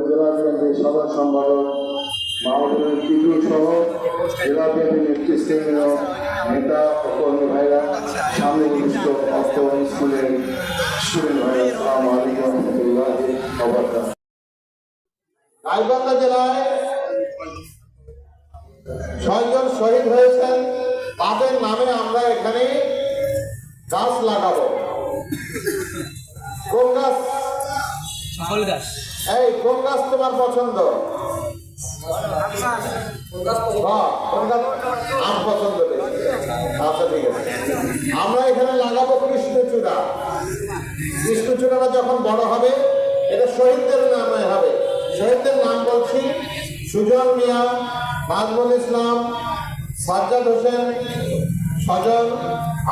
জেলা বিএনপির সাধারণ সম্পাদক মাহমুদুল টিটু সহ জেলা বিএনপি নেতৃস্থানীয় নেতা ও কর্মী ভাইরা, সামনে অনুষ্ঠিত অর্থ স্কুলের স্টুডেন্ট ভাইরা, আসসালামু আলাইকুম ওয়া রাহমাতুল্লাহি ওয়া বারাকাতুহু। গাইবান্ধা জেলায় 6 জন শহীদ হয়েছেন, তাদের নামে আমরা এখানে গাছ লাগাবো। কোন গাছ? এই কোন গাছ তোমার পছন্দ? আম পছন্দ। আচ্ছা, ঠিক আছে। আমরা এখানে লাগাবো কৃষ্ণচূড়া। কৃষ্ণচূড়াটা যখন বড় হবে, এটা শহীদদের নামে হবে। শহীদদের নাম বলছি: সুজন মিয়া, নাজমুল ইসলাম, সাজ্জাদ হোসেন, সজল,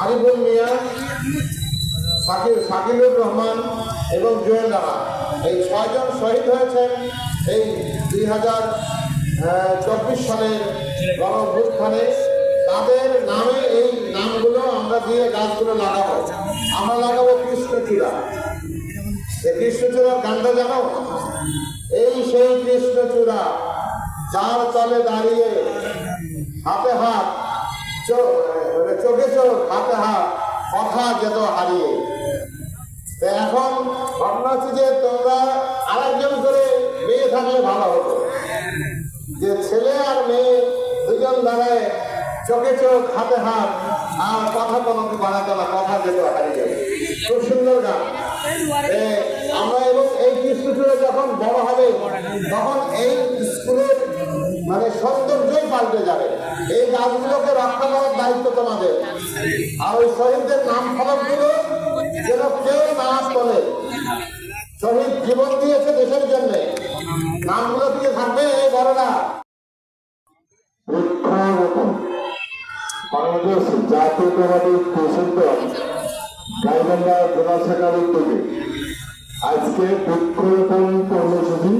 আরিফুল মিয়া, শাকিলুর রহমান এবং জুয়েল রানা। এই 6 জন শহীদ হয়েছেন এই 2024 সালের গণঅভ্যুত্থানে। তাদের নামে এই নামগুলো আমরা দিয়ে গাছগুলো লাগাবো। আমরা লাগাবো কৃষ্ণচূড়া। এই কৃষ্ণচূড়ার গানটা জানো? এই সেই কৃষ্ণচূড়া, যার তলে দাঁড়িয়ে হাতে হাত, চোখে চোখ, হাতে হাত, কথা যেত হারিয়ে। তো এখন ঘটনা হচ্ছে যে তোমরা আরেকজন করে মেয়ে থাকলে ভালো হতো, যে ছেলে আর মেয়ে দুজন দাঁড়ায়, চোখে চোখ, হাতে হাত, আর কথা কোনো বাড়াতো না, কথা যেত হারিয়ে যাবে। খুব সুন্দর গান। আমরা এবং এই কৃষ্ণচূড়া যখন বড় হবে, তখন এই স্কুলের মানে সৌন্দর্যই পাল্টে যাবে। এই গাছগুলোকে রক্ষা করার দায়িত্ব তোমাদের। আর ওই শহীদদের নাম ফলকগুলো যেন কেউ না বলে, শহীদ জীবন দিয়েছে দেশের জন্য, নামগুলো দিয়ে থাকবে এই বড়রা। বাংলাদেশ জাতীয়তাবাদী কৃষক দল গাইবান্ধা জেলা শাখার উদ্যোগে আজকে বৃক্ষরোপণ কর্মসূচি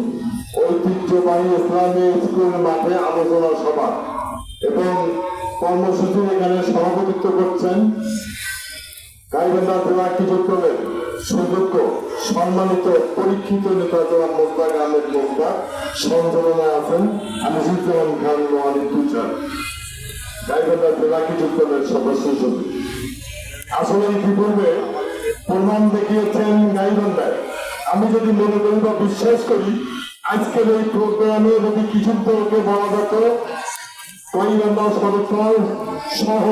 ঐতিহ্যবাহী ইসলামী স্কুল মাঠে আলোচনা সভা এবং কর্মসূচির এখানে সভাপতিত্ব করছেন গাইবান্ধা জেলা কৃষক দলের সুযোগ্য সম্মানিত পরীক্ষিত নেতা জনাব মোস্তাক আহমেদ মোস্তাক। সঞ্চালনায় আছেন আনিসুজ্জামান খান নোয়ানী তুষার, গাইবান্ধা জেলা কৃষক দলের সদস্য সচিব। আসলে ইতিপূর্বে প্রমাণ দেখিয়েছেন গাইবান্ধায়। আমি যদি মনে করি বা বিশ্বাস করি, আজকের এই প্রোগ্রামে যদি কৃষক দলকে বলা যেত গাইবান্ধা সদস্য সহ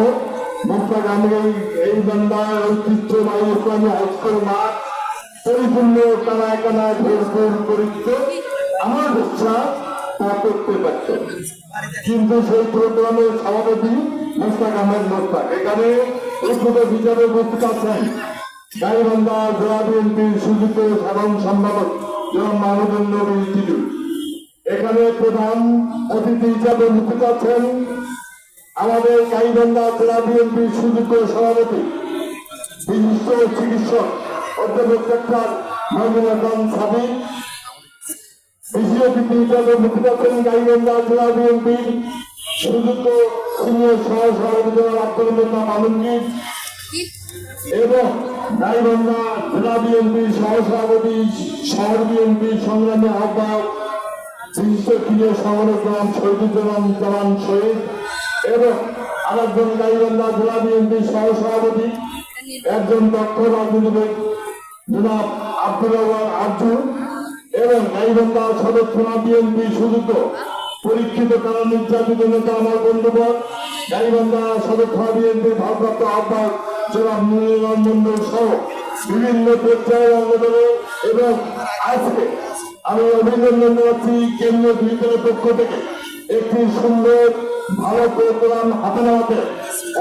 মোস্তাক আহমেদ এই বান্ধার ঐতিহ্যবাহী ইসলামী হাইস্কুল মাঠ পরিপূর্ণ কানায় কানায় ভরপুর পরিচিত, আমার বিশ্বাস তা করতে পারত। কিন্তু সেই প্রোগ্রামের সভাপতি মোস্তাক আহমেদ মোস্তাক এখানে উদ্বোধক হিসাবে উপস্থিত আছেন গাইবান্ধা জেলা বিএনপির সুযোগ্য সাধারণ সম্পাদক জনাব মাহমুদুল নবী টিটু। এখানে প্রধান অতিথি হিসাবে উপস্থিত আছেন আমাদের গাইবান্ধা জেলা বিএনপির সুযোগ্য সভাপতি বিশিষ্ট চিকিৎসক অধ্যাপক ডাক্তার মহিনুল হাসান সাবিক। বিশেষ অতিথি হিসাবে উপস্থিত আছেন গাইবান্ধা জেলা বিএনপির সুযোগ্য সিনিয়র সহ সভাপতি জনাব আব্দুল মোত্তাব আলমগীর এবং গাইবান্ধা জেলা বিএনপির সহ সভাপতি শহর বিএনপির সংগ্রামী আহ্বায়ক বিশিষ্ট ক্রীড়া সংগঠক জনাব শহীদুজ্জামান শহীদ এবং আরেকজন গাইবান্ধা জেলা বিএনপির সহ সভাপতি একজন দক্ষ রাজনীতিবিদ জনাব আব্দুল আরজু এবং গাইবান্ধা সদর থানা বিএনপি সুযোগ্য পরীক্ষিত কারণ নির্যাতিত নেতা আমার বন্ধুবর গাইবান্ধা সদর থানা বিএনপির ভারপ্রাপ্ত আহ্বায়ক জনাব নুরুল মন্ডল সহ বিভিন্ন পর্যায়ের অঙ্গদলে। এবং আজকে আমি অভিনন্দন জানাচ্ছি কেন্দ্রীয় বিদ্যালয়ের পক্ষ থেকে একটি সুন্দর ভালো প্রোগ্রাম হাতে নেওয়াতে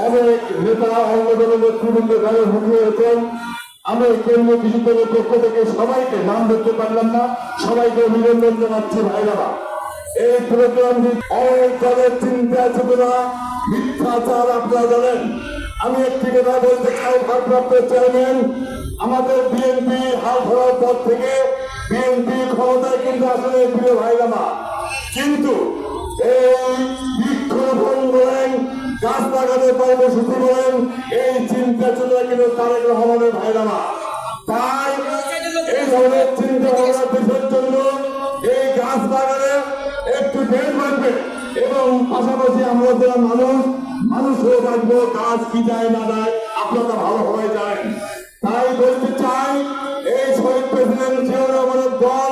অনেক নেতা অঙ্গদলের নেতৃবৃন্দ গায়ে হুঁকিয়েছেন। আমি কেন্দ্রীয় বিদ্যালয়ের পক্ষ থেকে সবাইকে নাম ধরতে পারলাম না, সবাইকে অভিনন্দন জানাচ্ছি ভাইরা। এই প্রোগ্রামটি অনেক দলের চিন্তা চেতনা মিথ্যাচার আপনারা জানেন। আমি একটি কথা বলতে চাই, ভারপ্রাপ্ত চেয়ারম্যান আমাদের বিএনপি হাল ধরার পর থেকে বিএনপি ক্ষমতায় কিন্তু আসলে প্রিয় ভাইরামা, কিন্তু এই বৃক্ষরোপণ বলেন, গাছ লাগানোর কর্মসূচি বলেন, এই চিন্তা চেতনা কিন্তু তারেক রহমানের ভাইরামা। তাই এই ধরনের চিন্তা ভাবনা দেশের জন্য এই এবং পাশাপাশি আমরা যারা মানুষ হয়ে থাকবো, কাজ কি যায় না যায় আপনারা ভালোভাবে জানেন। তাই বলতে চাই, এই শহীদ প্রেসিডেন্ট জিয়াউর রহমানের দল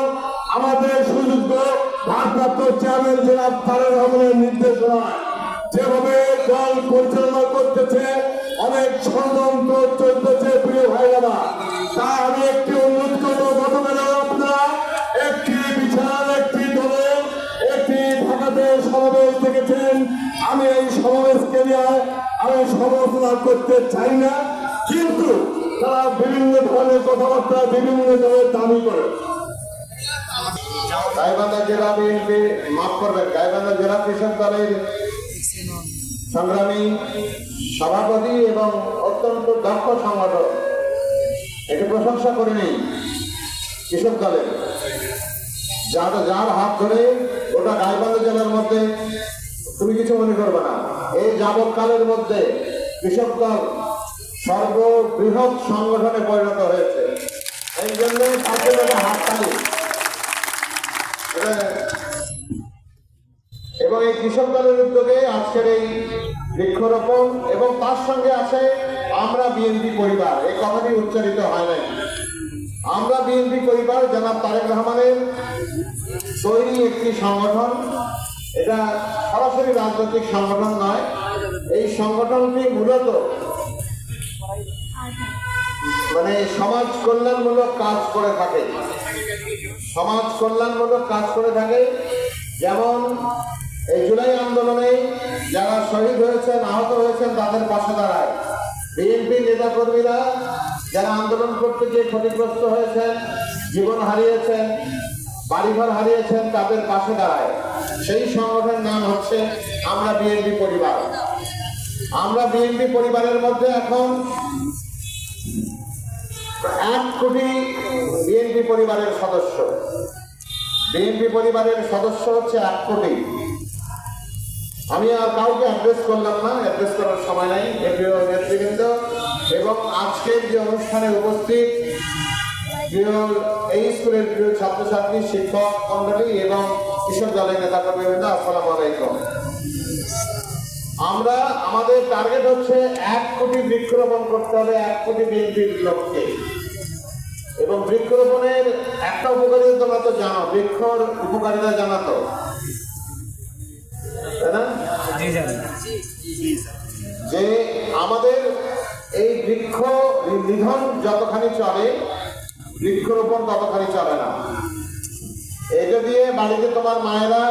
আমাদের সুযোগ্য ভারপ্রাপ্ত চেয়ারম্যান জনাব তারেক রহমানের নির্দেশনায় যেভাবে দল পরিচালনা করতেছে, অনেক ষড়যন্ত্র চলতেছে প্রিয় ভাইরা। তাই আমি একটি অনুরোধ করবো, গতকালে আপনারা একটি বিশাল একটি দলের একটি ঢাকাতে সমাবেশ দেখেছেন। আমি এই সমাবেশকে নিয়ে আমি সমালোচনা করতে চাই না, কিন্তু তারা বিভিন্ন ধরনের কথাবার্তা বিভিন্ন ধরনের দাবি করে। গাইবান্ধা জেলা বিএনপি, মাফ করবেন, গাইবান্ধা জেলা কৃষক দলের সংগ্রামী সভাপতি এবং অত্যন্ত দক্ষ সংগঠক, এটি প্রশংসা করে নেই কৃষক দলের, যার হাত ধরে গোটা গাইবান্ধা জেলার মধ্যে, তুমি কিছু মনে করবে না, এই যাবৎকালের মধ্যে কৃষক দল সর্ববৃহৎ সংগঠনে পরিণত হয়েছে। এই জন্য তাদের হাততালি। এবং এই কৃষক দলের উদ্যোগে আজকের এই বৃক্ষরোপণ, এবং তার সঙ্গে আছে আমরা বিএনপি পরিবার, এই কথাটি উচ্চারিত হয় নাই। আমরা বিএনপি পরিবার জনাব তারেক রহমানের তৈরি একটি সংগঠন, এটা সরাসরি রাজনৈতিক সংগঠন নয়। এই সংগঠনটি মূলত মানে সমাজ কল্যাণমূলক কাজ করে থাকে, সমাজ কল্যাণমূলক কাজ করে থাকে। যেমন এই জুলাই আন্দোলনে যারা শহীদ হয়েছেন, আহত হয়েছেন, তাদের পাশে দাঁড়ায়। বিএনপি নেতাকর্মীরা যারা আন্দোলন করতে গিয়ে ক্ষতিগ্রস্ত হয়েছেন, জীবন হারিয়েছেন, বাড়িঘর হারিয়েছেন, তাদের পাশে দাঁড়ায়। সেই সংগঠনের নাম হচ্ছে আমরা বিএনপি পরিবার। আমরা বিএনপি পরিবারের মধ্যে এখন 1 কোটি বিএনপি পরিবারের সদস্য। বিএনপি পরিবারের সদস্য হচ্ছে 1 কোটি। আমি আর কাউকে অ্যাড্রেস করলাম না, অ্যাড্রেস করার সময় নাই। প্রিয় নেতৃবৃন্দ এবং আজকের যে অনুষ্ঠানে উপস্থিত প্রিয় এই স্কুলের প্রিয় ছাত্রছাত্রী, শিক্ষক মন্ডলী এবং কৃষক দলের নেতাকর্মীবৃন্দ, আসসালামু আলাইকুম। আমরা আমাদের টার্গেট হচ্ছে 1 কোটি বৃক্ষরোপণ করতে হবে 1 কোটি বিএনপির লক্ষ্যে। এবং বৃক্ষরোপণের একটা উপকারিতা তোমরা তো জানো, বৃক্ষর উপকারিতা জানাতো, তাই না? যে আমাদের এই বৃক্ষ নিধন যতখানি চলে, বৃক্ষরোপণ ততখানি চলে না। এটা দিয়ে বাড়িতে তোমার মায়েরা